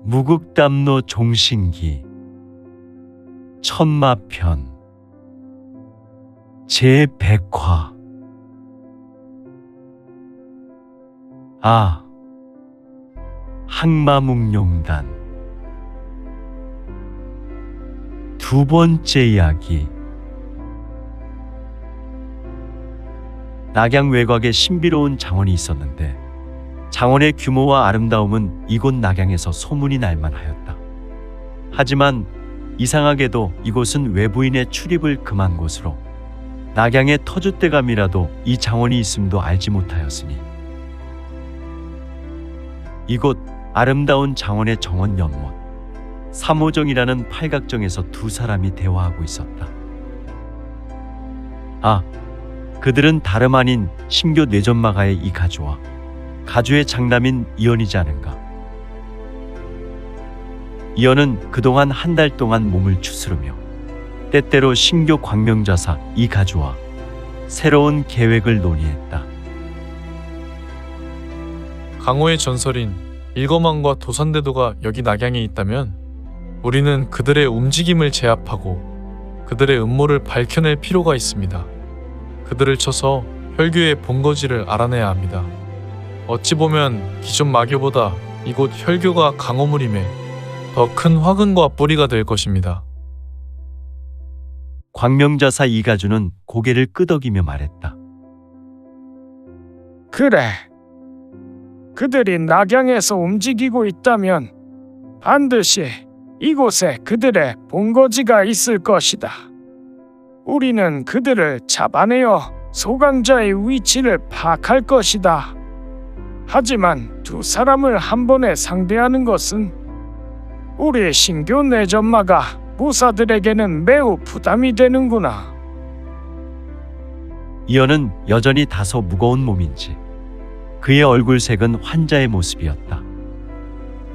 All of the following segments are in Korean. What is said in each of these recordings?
무국담로 종신기 천마편 제100화. 항마묵룡단. 두 번째 이야기. 낙양 외곽에 신비로운 장원이 있었는데 장원의 규모와 아름다움은 이곳 낙양에서 소문이 날만하였다. 하지만 이상하게도 이곳은 외부인의 출입을 금한 곳으로 낙양의 터줏대감이라도 이 장원이 있음도 알지 못하였으니 이곳 아름다운 장원의 정원 연못 삼호정이라는 팔각정에서 두 사람이 대화하고 있었다. 그들은 다름 아닌 신교 뇌전마가의 이 가주와 가주의 장남인 이연이지 않은가. 이연은 그동안 한 달 동안 몸을 추스르며 때때로 신교 광명자사 이 가주와 새로운 계획을 논의했다. 강호의 전설인 일거만과 도산대도가 여기 낙양에 있다면 우리는 그들의 움직임을 제압하고 그들의 음모를 밝혀낼 필요가 있습니다. 그들을 쳐서 혈교의 본거지를 알아내야 합니다. 어찌 보면 기존 마교보다 이곳 혈교가 강호물임에 더 큰 화근과 뿌리가 될 것입니다. 광명자사 이가주는 고개를 끄덕이며 말했다. 그래. 그들이 낙양에서 움직이고 있다면 반드시 이곳에 그들의 본거지가 있을 것이다. 우리는 그들을 잡아내어 소강자의 위치를 파악할 것이다. 하지만 두 사람을 한 번에 상대하는 것은 우리 신교 내전마가 무사들에게는 매우 부담이 되는구나. 이연은 여전히 다소 무거운 몸인지 그의 얼굴색은 환자의 모습이었다.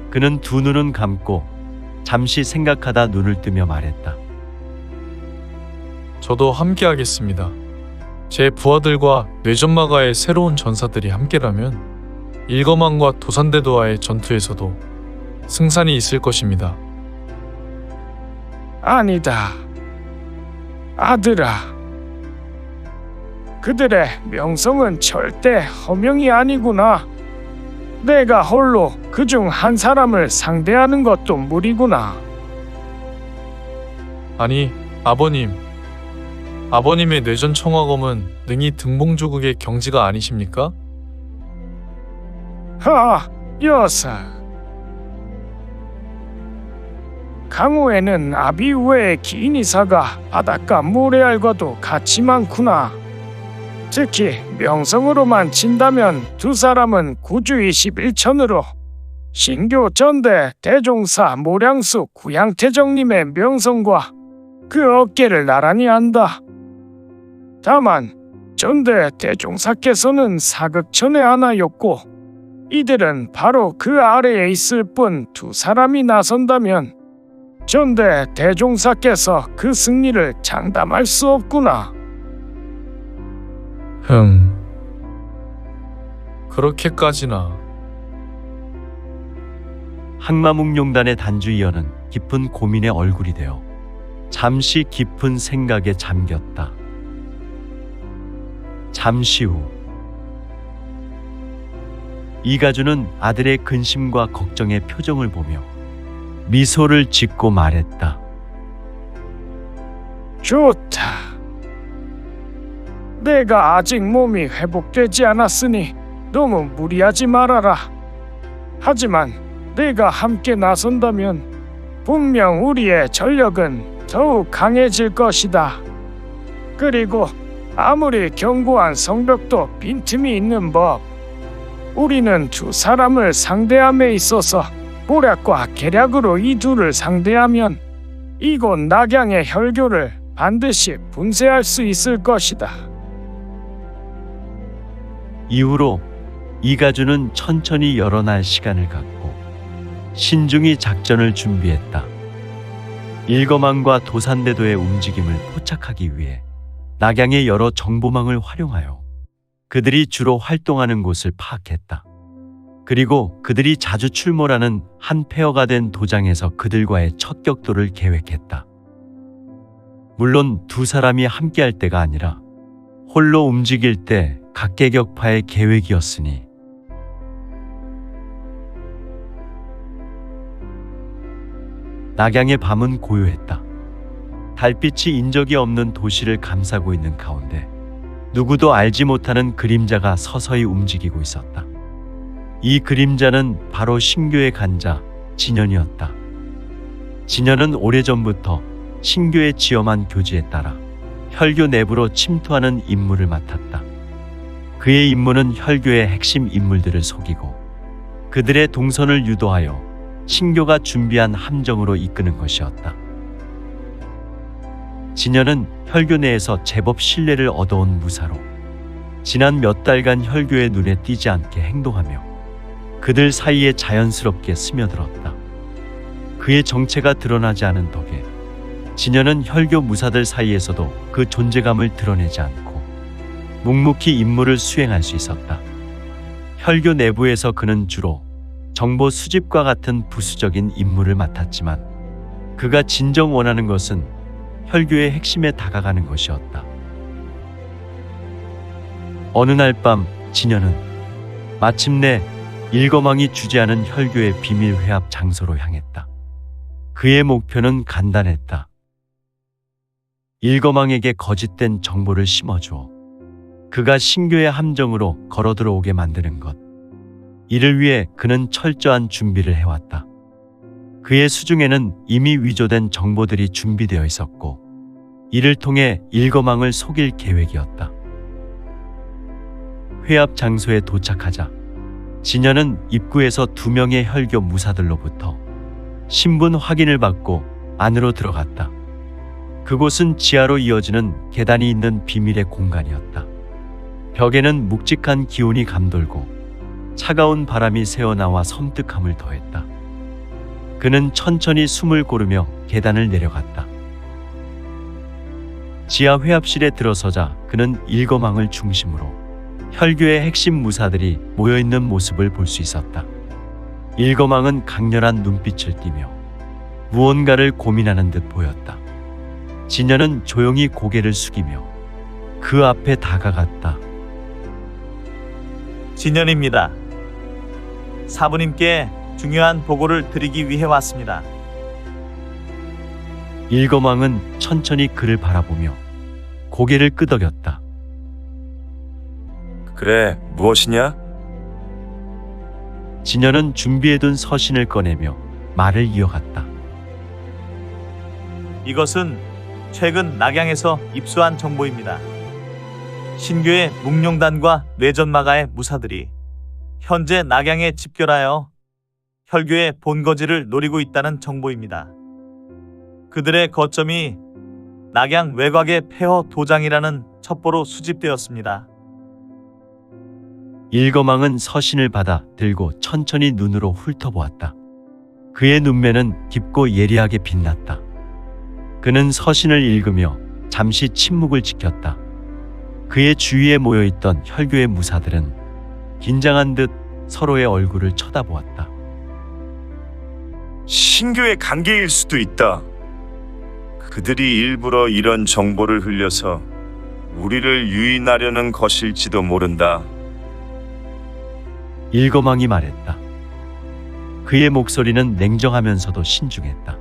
그는 두 눈은 감고 잠시 생각하다 눈을 뜨며 말했다. 저도 함께 하겠습니다. 제 부하들과 뇌전마가의 새로운 전사들이 함께라면 일거만과 도산대도와의 전투에서도 승산이 있을 것입니다. 아니다. 아들아. 그들의 명성은 절대 허명이 아니구나. 내가 홀로 그중 한 사람을 상대하는 것도 무리구나. 아니, 아버님. 아버님의 뇌전청화검은 능히 등봉조국의 경지가 아니십니까? 여사. 강호에는 아비우의 기인이사가 바닷가 모래알과도 같이 많구나. 특히 명성으로만 친다면 두 사람은 구주 21천으로 신교 전대 대종사 모량수 구양태정님의 명성과 그 어깨를 나란히 한다. 다만 전대 대종사께서는 사극천의 하나였고 이들은 바로 그 아래에 있을 뿐 두 사람이 나선다면 전대 대종사께서 그 승리를 장담할 수 없구나. 그렇게까지나. 항마묵룡단의 단주 이연은 깊은 고민의 얼굴이 되어 잠시 깊은 생각에 잠겼다. 잠시 후 이가주는 아들의 근심과 걱정의 표정을 보며 미소를 짓고 말했다. 좋다. 내가 아직 몸이 회복되지 않았으니 너무 무리하지 말아라. 하지만 내가 함께 나선다면 분명 우리의 전력은 더욱 강해질 것이다. 그리고 아무리 견고한 성벽도 빈틈이 있는 법. 우리는 두 사람을 상대함에 있어서 모략과 계략으로 이 둘을 상대하면 이곳 낙양의 혈교를 반드시 분쇄할 수 있을 것이다. 이후로 이가주는 천천히 여러 날 시간을 갖고 신중히 작전을 준비했다. 일거만과 도산대도의 움직임을 포착하기 위해 낙양의 여러 정보망을 활용하여 그들이 주로 활동하는 곳을 파악했다. 그리고 그들이 자주 출몰하는 한 페어가 된 도장에서 그들과의 첫 격돌을 계획했다. 물론 두 사람이 함께할 때가 아니라 홀로 움직일 때 각계격파의 계획이었으니 낙양의 밤은 고요했다. 달빛이 인적이 없는 도시를 감싸고 있는 가운데 누구도 알지 못하는 그림자가 서서히 움직이고 있었다. 이 그림자는 바로 신교의 간자 진현이었다. 진현은 오래전부터 신교의 지엄한 교지에 따라 혈교 내부로 침투하는 임무를 맡았다. 그의 임무는 혈교의 핵심 인물들을 속이고 그들의 동선을 유도하여 신교가 준비한 함정으로 이끄는 것이었다. 진현은 혈교 내에서 제법 신뢰를 얻어온 무사로 지난 몇 달간 혈교의 눈에 띄지 않게 행동하며 그들 사이에 자연스럽게 스며들었다. 그의 정체가 드러나지 않은 덕에 진현은 혈교 무사들 사이에서도 그 존재감을 드러내지 않고 묵묵히 임무를 수행할 수 있었다. 혈교 내부에서 그는 주로 정보 수집과 같은 부수적인 임무를 맡았지만 그가 진정 원하는 것은 혈교의 핵심에 다가가는 것이었다. 어느 날 밤 진현은 마침내 일거망이 주재하는 혈교의 비밀 회합 장소로 향했다. 그의 목표는 간단했다. 일거망에게 거짓된 정보를 심어주어 그가 신교의 함정으로 걸어 들어오게 만드는 것. 이를 위해 그는 철저한 준비를 해왔다. 그의 수중에는 이미 위조된 정보들이 준비되어 있었고 이를 통해 일거망을 속일 계획이었다. 회합 장소에 도착하자 진현은 입구에서 2명의 혈교 무사들로부터 신분 확인을 받고 안으로 들어갔다. 그곳은 지하로 이어지는 계단이 있는 비밀의 공간이었다. 벽에는 묵직한 기운이 감돌고 차가운 바람이 새어나와 섬뜩함을 더했다. 그는 천천히 숨을 고르며 계단을 내려갔다. 지하 회합실에 들어서자 그는 일거망을 중심으로 혈교의 핵심 무사들이 모여있는 모습을 볼 수 있었다. 일거망은 강렬한 눈빛을 띠며 무언가를 고민하는 듯 보였다. 진현은 조용히 고개를 숙이며 그 앞에 다가갔다. 진현입니다. 사부님께 중요한 보고를 드리기 위해 왔습니다. 일거망은 천천히 그를 바라보며 고개를 끄덕였다. 그래, 무엇이냐? 진현은 준비해둔 서신을 꺼내며 말을 이어갔다. 이것은 최근 낙양에서 입수한 정보입니다. 신교의 묵룡단과 뇌전마가의 무사들이 현재 낙양에 집결하여 혈교의 본거지를 노리고 있다는 정보입니다. 그들의 거점이 낙양 외곽의 폐허 도장이라는 첩보로 수집되었습니다. 일거망은 서신을 받아 들고 천천히 눈으로 훑어보았다. 그의 눈매는 깊고 예리하게 빛났다. 그는 서신을 읽으며 잠시 침묵을 지켰다. 그의 주위에 모여있던 혈교의 무사들은 긴장한 듯 서로의 얼굴을 쳐다보았다. 신교의 관계일 수도 있다. 그들이 일부러 이런 정보를 흘려서 우리를 유인하려는 것일지도 모른다. 일거망이 말했다. 그의 목소리는 냉정하면서도 신중했다.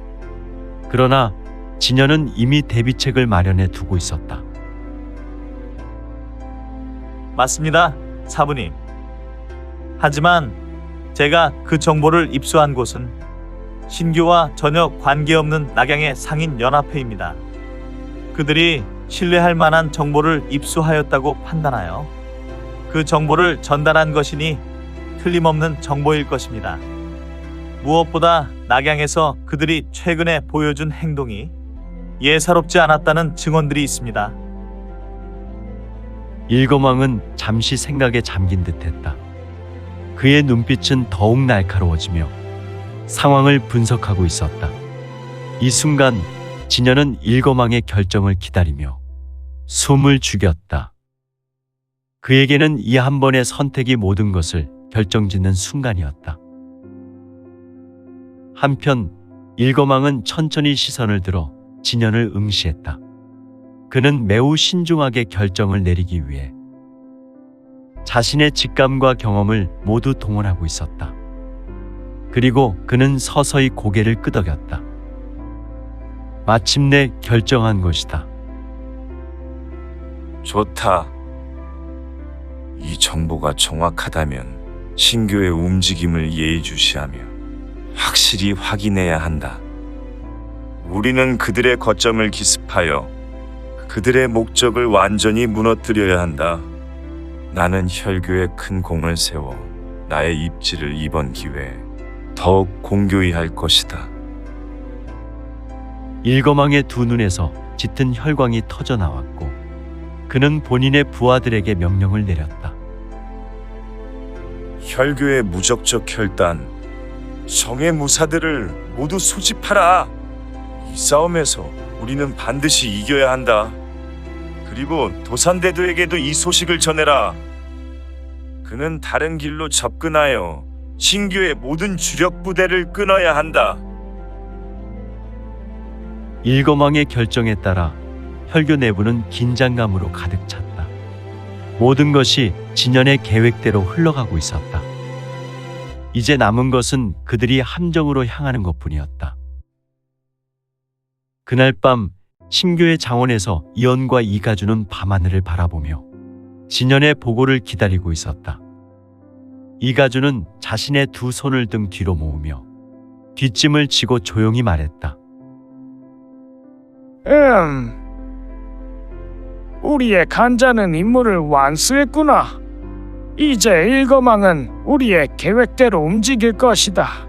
그러나 진현은 이미 대비책을 마련해 두고 있었다. 맞습니다, 사부님. 하지만 제가 그 정보를 입수한 곳은 신교와 전혀 관계없는 낙양의 상인 연합회입니다. 그들이 신뢰할 만한 정보를 입수하였다고 판단하여 그 정보를 전달한 것이니 틀림없는 정보일 것입니다. 무엇보다 낙양에서 그들이 최근에 보여준 행동이 예사롭지 않았다는 증언들이 있습니다. 일거망은 잠시 생각에 잠긴 듯했다. 그의 눈빛은 더욱 날카로워지며 상황을 분석하고 있었다. 이 순간 진현은 일거망의 결정을 기다리며 숨을 죽였다. 그에게는 이 한 번의 선택이 모든 것을 결정짓는 순간이었다. 한편 일거망은 천천히 시선을 들어 진연을 응시했다. 그는 매우 신중하게 결정을 내리기 위해 자신의 직감과 경험을 모두 동원하고 있었다. 그리고 그는 서서히 고개를 끄덕였다. 마침내 결정한 것이다. 좋다. 이 정보가 정확하다면 신교의 움직임을 예의주시하며 확실히 확인해야 한다. 우리는 그들의 거점을 기습하여 그들의 목적을 완전히 무너뜨려야 한다. 나는 혈교에 큰 공을 세워 나의 입지를 이번 기회에 더욱 공교히 할 것이다. 일거망의 두 눈에서 짙은 혈광이 터져 나왔고 그는 본인의 부하들에게 명령을 내렸다. 혈교의 무적적 혈단, 정의 무사들을 모두 소집하라. 이 싸움에서 우리는 반드시 이겨야 한다. 그리고 도산대도에게도 이 소식을 전해라. 그는 다른 길로 접근하여 신교의 모든 주력 부대를 끊어야 한다. 일거망의 결정에 따라 혈교 내부는 긴장감으로 가득 찼다. 모든 것이 진연의 계획대로 흘러가고 있었다. 이제 남은 것은 그들이 함정으로 향하는 것뿐이었다. 그날 밤 신교의 장원에서 이언과 이가주는 밤하늘을 바라보며 진연의 보고를 기다리고 있었다. 이가주는 자신의 두 손을 등 뒤로 모으며 뒷짐을 지고 조용히 말했다. 우리의 간자는 임무를 완수했구나. 이제 일거망은 우리의 계획대로 움직일 것이다.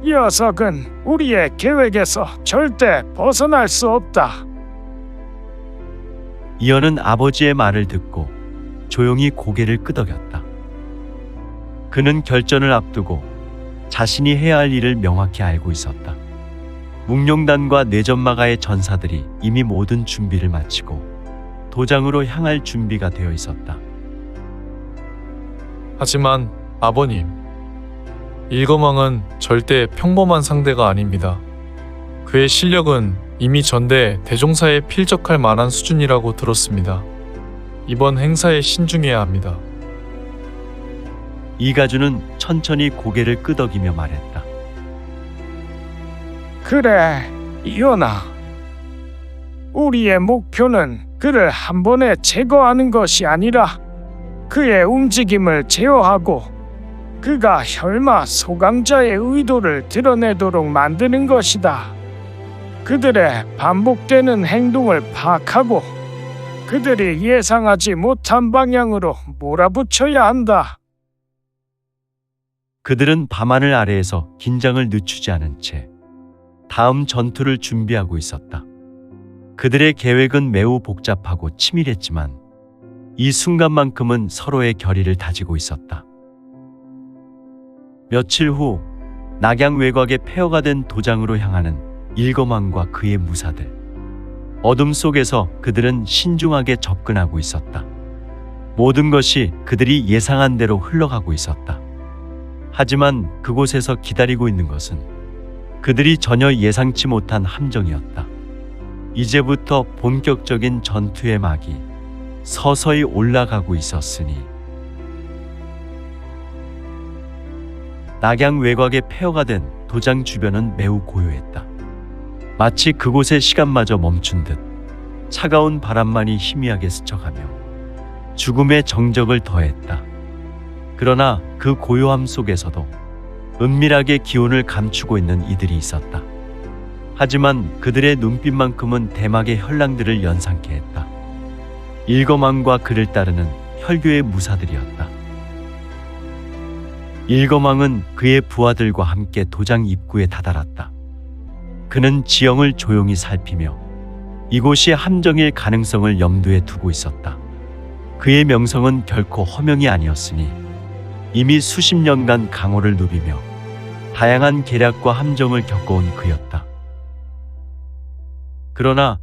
녀석은 우리의 계획에서 절대 벗어날 수 없다. 이언은 아버지의 말을 듣고 조용히 고개를 끄덕였다. 그는 결전을 앞두고 자신이 해야 할 일을 명확히 알고 있었다. 묵룡단과 뇌전마가의 전사들이 이미 모든 준비를 마치고 도장으로 향할 준비가 되어 있었다. 하지만 아버님, 일거망은 절대 평범한 상대가 아닙니다. 그의 실력은 이미 전대 대종사에 필적할 만한 수준이라고 들었습니다. 이번 행사에 신중해야 합니다. 이가주는 천천히 고개를 끄덕이며 말했다. 그래, 이언아. 우리의 목표는 그를 한 번에 제거하는 것이 아니라 그의 움직임을 제어하고 그가 혈마 소강자의 의도를 드러내도록 만드는 것이다. 그들의 반복되는 행동을 파악하고 그들이 예상하지 못한 방향으로 몰아붙여야 한다. 그들은 밤하늘 아래에서 긴장을 늦추지 않은 채 다음 전투를 준비하고 있었다. 그들의 계획은 매우 복잡하고 치밀했지만 이 순간만큼은 서로의 결의를 다지고 있었다. 며칠 후 낙양 외곽의 폐허가 된 도장으로 향하는 일거망과 그의 무사들. 어둠 속에서 그들은 신중하게 접근하고 있었다. 모든 것이 그들이 예상한 대로 흘러가고 있었다. 하지만 그곳에서 기다리고 있는 것은 그들이 전혀 예상치 못한 함정이었다. 이제부터 본격적인 전투의 막이 서서히 올라가고 있었으니 낙양 외곽의 폐허가 된 도장 주변은 매우 고요했다. 마치 그곳의 시간마저 멈춘 듯 차가운 바람만이 희미하게 스쳐가며 죽음의 정적을 더했다. 그러나 그 고요함 속에서도 은밀하게 기운을 감추고 있는 이들이 있었다. 하지만 그들의 눈빛만큼은 대막의 현랑들을 연상케 했다. 일거망과 그를 따르는 혈교의 무사들이었다. 일거망은 그의 부하들과 함께 도장 입구에 다다랐다. 그는 지형을 조용히 살피며 이곳이 함정일 가능성을 염두에 두고 있었다. 그의 명성은 결코 허명이 아니었으니 이미 수십 년간 강호를 누비며 다양한 계략과 함정을 겪어온 그였다. 그러나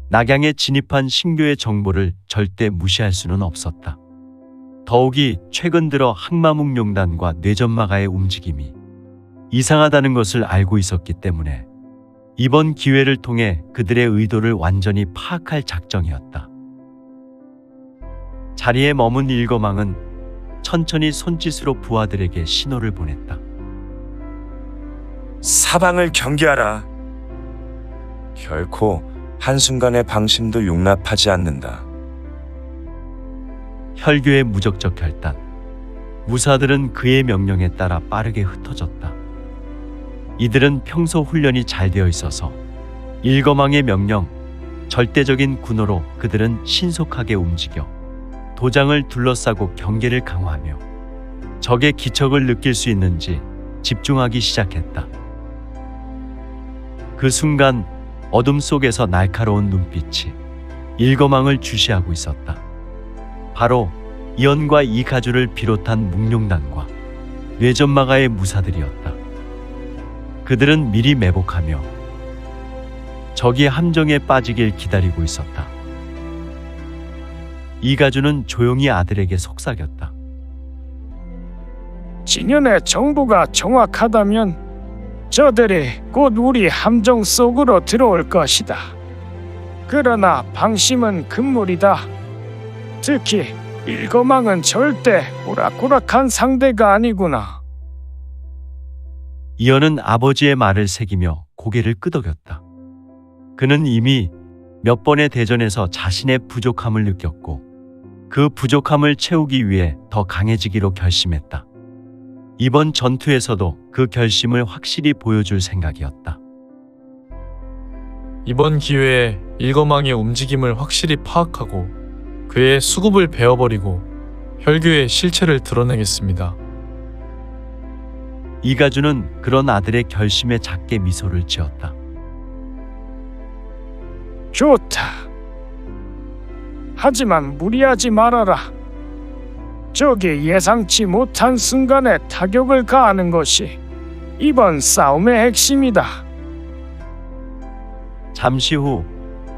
낙양에 진입한 신교의 정보를 절대 무시할 수는 없었다. 더욱이 최근 들어 항마묵룡단과 뇌전마가의 움직임이 이상하다는 것을 알고 있었기 때문에 이번 기회를 통해 그들의 의도를 완전히 파악할 작정이었다. 자리에 머문 일거망은 천천히 손짓으로 부하들에게 신호를 보냈다. 사방을 경계하라. 결코 한순간의 방심도 용납하지 않는다. 혈교의 무적적 결단. 무사들은 그의 명령에 따라 빠르게 흩어졌다. 이들은 평소 훈련이 잘 되어 있어서 일거망의 명령, 절대적인 군호로 그들은 신속하게 움직여 도장을 둘러싸고 경계를 강화하며 적의 기척을 느낄 수 있는지 집중하기 시작했다. 그 순간 어둠 속에서 날카로운 눈빛이 일거망을 주시하고 있었다. 바로 이언과 이가주를 비롯한 묵룡단과 뇌전마가의 무사들이었다. 그들은 미리 매복하며 적이 함정에 빠지길 기다리고 있었다. 이가주는 조용히 아들에게 속삭였다. 진현의 정보가 정확하다면 저들이 곧 우리 함정 속으로 들어올 것이다. 그러나 방심은 금물이다. 특히 일거망은 절대 오락고락한 상대가 아니구나. 이언은 아버지의 말을 새기며 고개를 끄덕였다. 그는 이미 몇 번의 대전에서 자신의 부족함을 느꼈고 그 부족함을 채우기 위해 더 강해지기로 결심했다. 이번 전투에서도 그 결심을 확실히 보여줄 생각이었다. 이번 기회에 일거망의 움직임을 확실히 파악하고 그의 수급을 베어버리고 혈교의 실체를 드러내겠습니다. 이가주는 그런 아들의 결심에 작게 미소를 지었다. 좋다. 하지만 무리하지 말아라. 적이 예상치 못한 순간에 타격을 가하는 것이 이번 싸움의 핵심이다. 잠시 후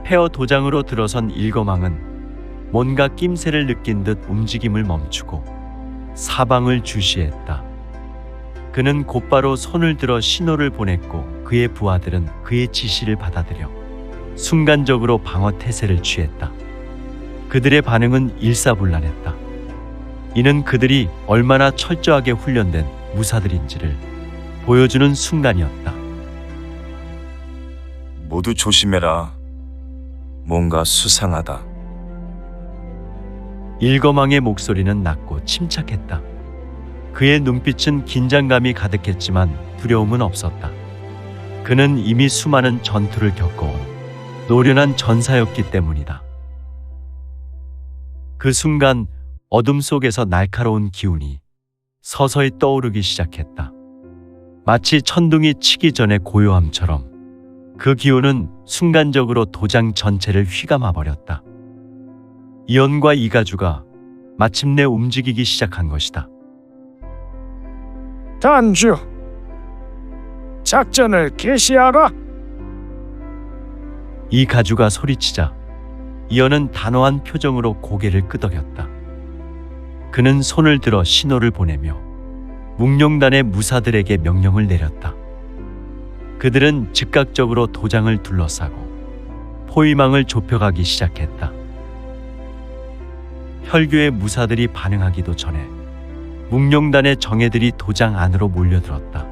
폐허 도장으로 들어선 일거망은 뭔가 낌새를 느낀 듯 움직임을 멈추고 사방을 주시했다. 그는 곧바로 손을 들어 신호를 보냈고 그의 부하들은 그의 지시를 받아들여 순간적으로 방어 태세를 취했다. 그들의 반응은 일사불란했다. 이는 그들이 얼마나 철저하게 훈련된 무사들인지를 보여주는 순간이었다. 모두 조심해라. 뭔가 수상하다. 일거망의 목소리는 낮고 침착했다. 그의 눈빛은 긴장감이 가득했지만 두려움은 없었다. 그는 이미 수많은 전투를 겪어온 노련한 전사였기 때문이다. 그 순간 어둠 속에서 날카로운 기운이 서서히 떠오르기 시작했다. 마치 천둥이 치기 전의 고요함처럼 그 기운은 순간적으로 도장 전체를 휘감아 버렸다. 이언과 이가주가 마침내 움직이기 시작한 것이다. 단주, 작전을 개시하라. 이가주가 소리치자 이언은 단호한 표정으로 고개를 끄덕였다. 그는 손을 들어 신호를 보내며 묵룡단의 무사들에게 명령을 내렸다. 그들은 즉각적으로 도장을 둘러싸고 포위망을 좁혀가기 시작했다. 혈교의 무사들이 반응하기도 전에 묵룡단의 정예들이 도장 안으로 몰려들었다.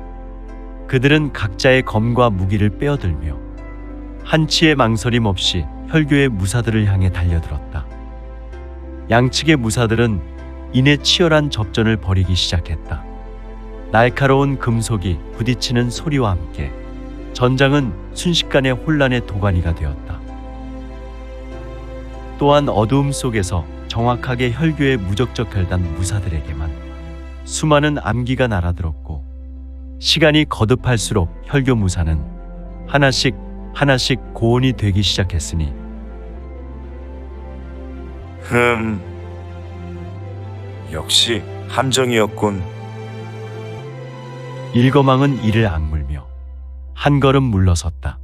그들은 각자의 검과 무기를 빼어들며 한치의 망설임 없이 혈교의 무사들을 향해 달려들었다. 양측의 무사들은 이내 치열한 접전을 벌이기 시작했다. 날카로운 금속이 부딪히는 소리와 함께 전장은 순식간에 혼란의 도가니가 되었다. 또한 어두움 속에서 정확하게 혈교의 무적적 결단 무사들에게만 수많은 암기가 날아들었고 시간이 거듭할수록 혈교 무사는 하나씩 고온이 되기 시작했으니 역시 함정이었군. 일거망은 이를 악물며 한 걸음 물러섰다.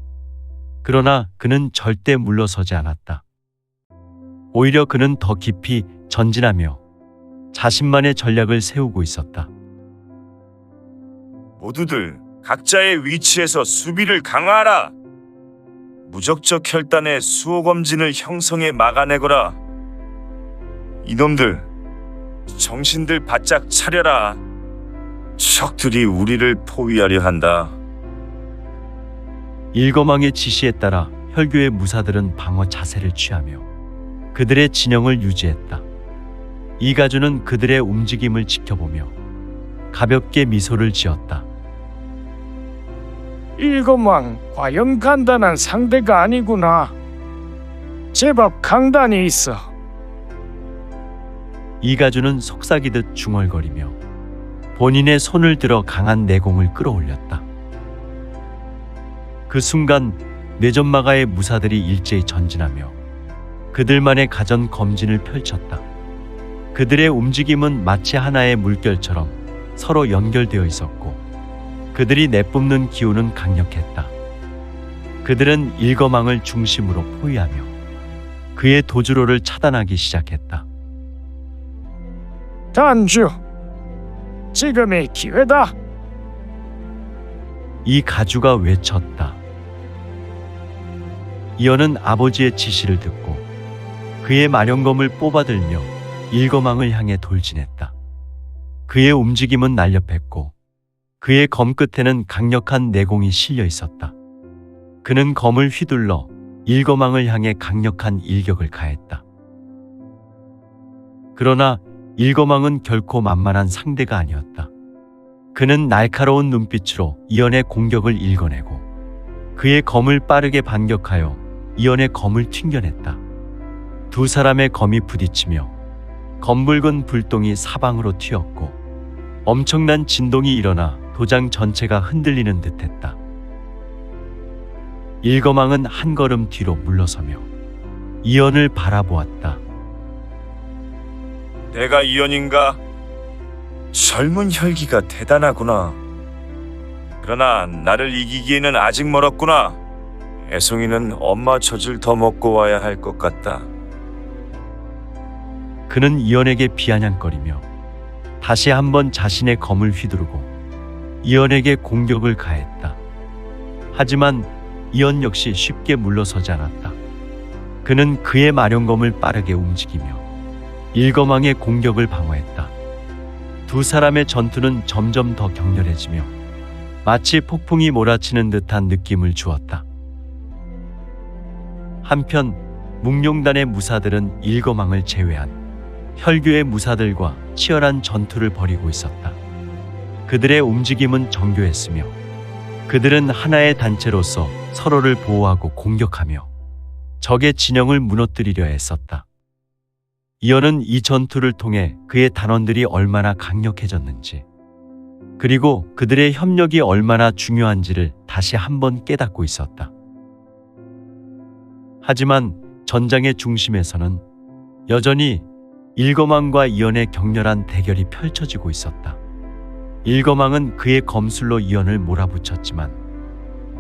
그러나 그는 절대 물러서지 않았다. 오히려 그는 더 깊이 전진하며 자신만의 전략을 세우고 있었다. 모두들 각자의 위치에서 수비를 강화하라. 무적적 혈단의 수호 검진을 형성해 막아내거라. 이놈들, 정신들 바짝 차려라. 적들이 우리를 포위하려 한다. 일거망의 지시에 따라 혈교의 무사들은 방어 자세를 취하며 그들의 진영을 유지했다. 이가주는 그들의 움직임을 지켜보며 가볍게 미소를 지었다. 일거망 과연 간단한 상대가 아니구나. 제법 강단이 있어. 이가주는 속삭이듯 중얼거리며 본인의 손을 들어 강한 내공을 끌어올렸다. 그 순간 뇌전마가의 무사들이 일제히 전진하며 그들만의 가전 검진을 펼쳤다. 그들의 움직임은 마치 하나의 물결처럼 서로 연결되어 있었고 그들이 내뿜는 기운은 강력했다. 그들은 일거망을 중심으로 포위하며 그의 도주로를 차단하기 시작했다. 단주, 지금이 기회다. 이 가주가 외쳤다. 이어는 아버지의 지시를 듣고 그의 마령검을 뽑아들며 일거망을 향해 돌진했다. 그의 움직임은 날렵했고 그의 검 끝에는 강력한 내공이 실려 있었다. 그는 검을 휘둘러 일거망을 향해 강력한 일격을 가했다. 그러나 일거망은 결코 만만한 상대가 아니었다. 그는 날카로운 눈빛으로 이연의 공격을 읽어내고 그의 검을 빠르게 반격하여 이연의 검을 튕겨냈다. 두 사람의 검이 부딪히며 검붉은 불똥이 사방으로 튀었고 엄청난 진동이 일어나 도장 전체가 흔들리는 듯했다. 일거망은 한 걸음 뒤로 물러서며 이연을 바라보았다. 내가 이연인가? 젊은 혈기가 대단하구나. 그러나 나를 이기기에는 아직 멀었구나. 애송이는 엄마 젖을 더 먹고 와야 할 것 같다. 그는 이연에게 비아냥거리며 다시 한번 자신의 검을 휘두르고 이연에게 공격을 가했다. 하지만 이연 역시 쉽게 물러서지 않았다. 그는 그의 마령검을 빠르게 움직이며 일거망의 공격을 방어했다. 두 사람의 전투는 점점 더 격렬해지며 마치 폭풍이 몰아치는 듯한 느낌을 주었다. 한편 묵룡단의 무사들은 일거망을 제외한 혈교의 무사들과 치열한 전투를 벌이고 있었다. 그들의 움직임은 정교했으며 그들은 하나의 단체로서 서로를 보호하고 공격하며 적의 진영을 무너뜨리려 애썼다. 이어는 이 전투를 통해 그의 단원들이 얼마나 강력해졌는지 그리고 그들의 협력이 얼마나 중요한지를 다시 한번 깨닫고 있었다. 하지만 전장의 중심에서는 여전히 일거망과 이연의 격렬한 대결이 펼쳐지고 있었다. 일거망은 그의 검술로 이연을 몰아붙였지만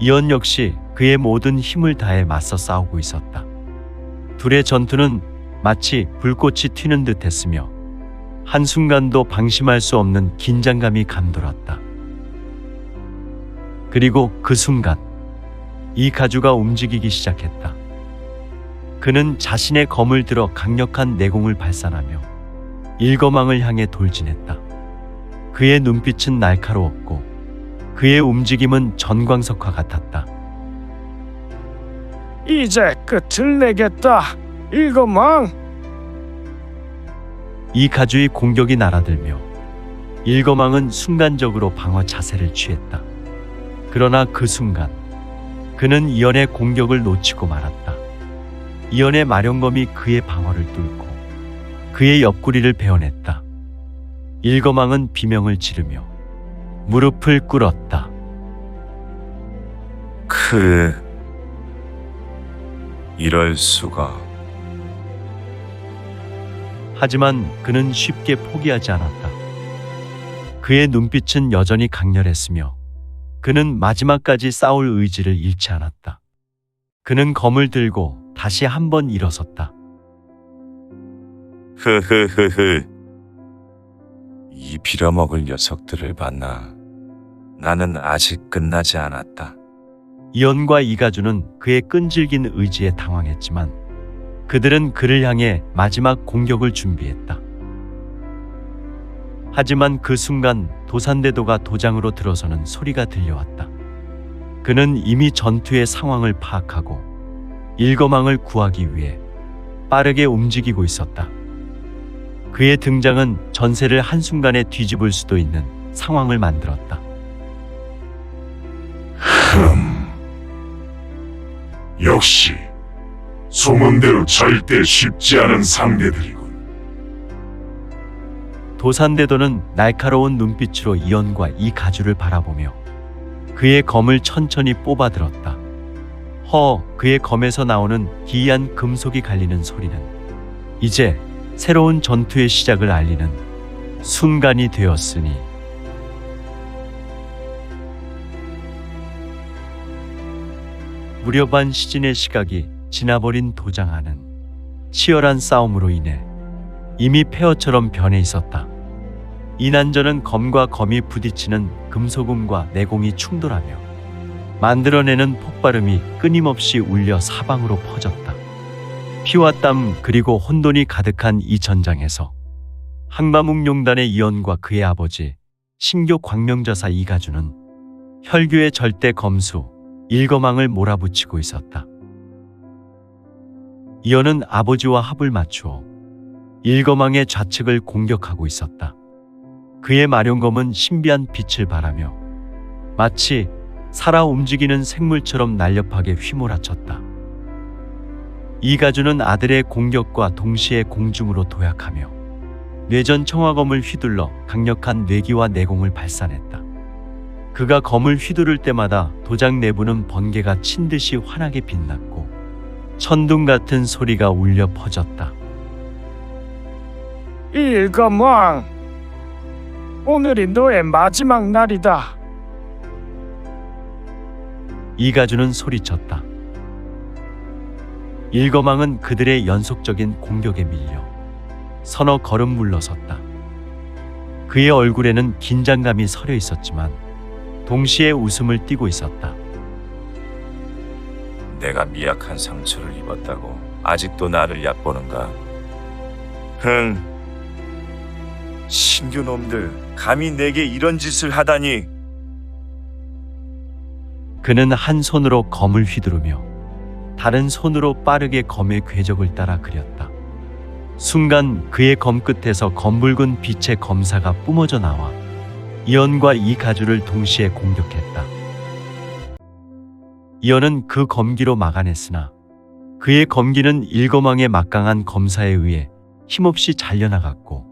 이연 역시 그의 모든 힘을 다해 맞서 싸우고 있었다. 둘의 전투는 마치 불꽃이 튀는 듯 했으며 한순간도 방심할 수 없는 긴장감이 감돌았다. 그리고 그 순간 이 가주가 움직이기 시작했다. 그는 자신의 검을 들어 강력한 내공을 발산하며 일거망을 향해 돌진했다. 그의 눈빛은 날카로웠고 그의 움직임은 전광석화 같았다. 이제 끝을 내겠다. 일거망. 이 가주의 공격이 날아들며 일거망은 순간적으로 방어 자세를 취했다. 그러나 그 순간 그는 이연의 공격을 놓치고 말았다. 이연의 마령검이 그의 방어를 뚫고 그의 옆구리를 베어냈다. 일거망은 비명을 지르며 무릎을 꿇었다. 이럴 수가. 하지만 그는 쉽게 포기하지 않았다. 그의 눈빛은 여전히 강렬했으며 그는 마지막까지 싸울 의지를 잃지 않았다. 그는 검을 들고 다시 한번 일어섰다. 흐흐흐흐. 이 빌어먹을 녀석들을 봤나? 나는 아직 끝나지 않았다. 이연과 이가주는 그의 끈질긴 의지에 당황했지만 그들은 그를 향해 마지막 공격을 준비했다. 하지만 그 순간 도산대도가 도장으로 들어서는 소리가 들려왔다. 그는 이미 전투의 상황을 파악하고 일거망을 구하기 위해 빠르게 움직이고 있었다. 그의 등장은 전세를 한순간에 뒤집을 수도 있는 상황을 만들었다. 역시 소문대로 절대 쉽지 않은 상대들이군. 도산대도는 날카로운 눈빛으로 이연과 이가주를 바라보며 그의 검을 천천히 뽑아들었다. 그의 검에서 나오는 기이한 금속이 갈리는 소리는 이제 새로운 전투의 시작을 알리는 순간이 되었으니 무려 반 시즌의 시각이 지나버린 도장 안은 치열한 싸움으로 인해 이미 폐허처럼 변해 있었다. 이 난전은 검과 검이 부딪히는 금소금과 내공이 충돌하며 만들어내는 폭발음이 끊임없이 울려 사방으로 퍼졌다. 피와 땀 그리고 혼돈이 가득한 이 전장에서 항마묵룡단의 이연과 그의 아버지 신교 광명자사 이가주는 혈규의 절대 검수 일거망을 몰아붙이고 있었다. 이연은 아버지와 합을 맞추어 일거망의 좌측을 공격하고 있었다. 그의 마룡검은 신비한 빛을 발하며 마치 살아 움직이는 생물처럼 날렵하게 휘몰아쳤다. 이가주는 아들의 공격과 동시에 공중으로 도약하며 뇌전 청화검을 휘둘러 강력한 뇌기와 내공을 발산했다. 그가 검을 휘두를 때마다 도장 내부는 번개가 친 듯이 환하게 빛났고 천둥 같은 소리가 울려 퍼졌다. 일거망, 오늘이 너의 마지막 날이다. 이가주는 소리쳤다. 일거망은 그들의 연속적인 공격에 밀려 서너 걸음 물러섰다. 그의 얼굴에는 긴장감이 서려 있었지만 동시에 웃음을 띠고 있었다. 내가 미약한 상처를 입었다고 아직도 나를 얕보는가? 신규놈들 감히 내게 이런 짓을 하다니. 그는 한 손으로 검을 휘두르며 다른 손으로 빠르게 검의 궤적을 따라 그렸다. 순간 그의 검 끝에서 검붉은 빛의 검사가 뿜어져 나와 이연과 이가주를 동시에 공격했다. 이연은 그 검기로 막아냈으나 그의 검기는 일거망의 막강한 검사에 의해 힘없이 잘려나갔고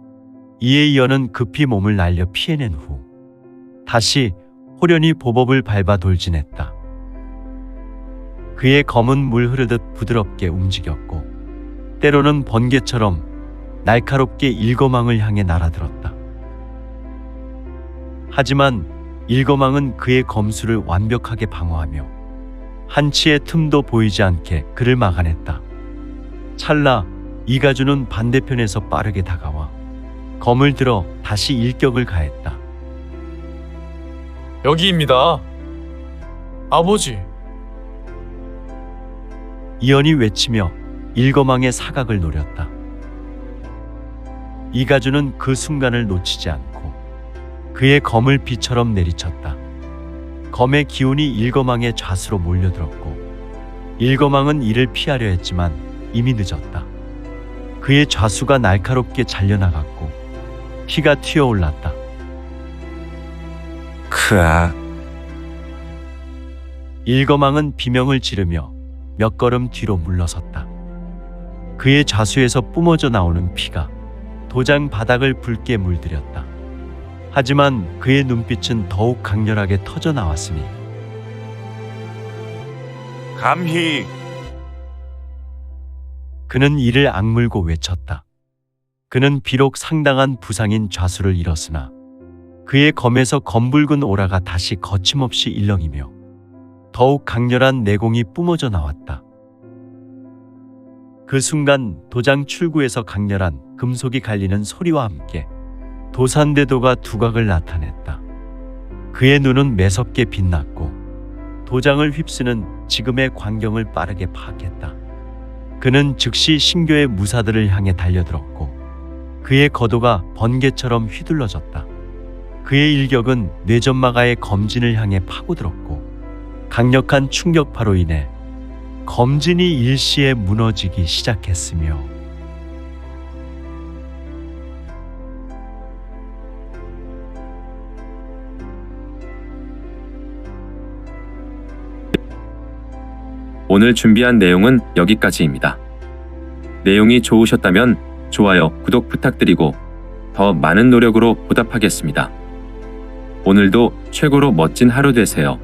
이에 이연은 급히 몸을 날려 피해낸 후 다시 호련히 보법을 밟아 돌진했다. 그의 검은 물 흐르듯 부드럽게 움직였고 때로는 번개처럼 날카롭게 일거망을 향해 날아들었다. 하지만 일거망은 그의 검수를 완벽하게 방어하며 한치의 틈도 보이지 않게 그를 막아냈다. 찰나 이가주는 반대편에서 빠르게 다가와 검을 들어 다시 일격을 가했다. 여기입니다. 아버지. 이연이 외치며 일거망의 사각을 노렸다. 이가주는 그 순간을 놓치지 않고 그의 검을 비처럼 내리쳤다. 검의 기운이 일거망의 좌수로 몰려들었고 일거망은 이를 피하려 했지만 이미 늦었다. 그의 좌수가 날카롭게 잘려나갔고 피가 튀어올랐다. 크아. 일거망은 비명을 지르며 몇 걸음 뒤로 물러섰다. 그의 좌수에서 뿜어져 나오는 피가 도장 바닥을 붉게 물들였다. 하지만 그의 눈빛은 더욱 강렬하게 터져 나왔으니 감히. 그는 이를 악물고 외쳤다. 그는 비록 상당한 부상인 좌수를 잃었으나 그의 검에서 검붉은 오라가 다시 거침없이 일렁이며 더욱 강렬한 내공이 뿜어져 나왔다. 그 순간 도장 출구에서 강렬한 금속이 갈리는 소리와 함께 도산대도가 두각을 나타냈다. 그의 눈은 매섭게 빛났고 도장을 휩쓰는 지금의 광경을 빠르게 파악했다. 그는 즉시 신교의 무사들을 향해 달려들었고 그의 거도가 번개처럼 휘둘러졌다. 그의 일격은 뇌전마가의 검진을 향해 파고들었고 강력한 충격파로 인해 검진이 일시에 무너지기 시작했으며 오늘 준비한 내용은 여기까지입니다. 내용이 좋으셨다면 좋아요, 구독 부탁드리고 더 많은 노력으로 보답하겠습니다. 오늘도 최고로 멋진 하루 되세요.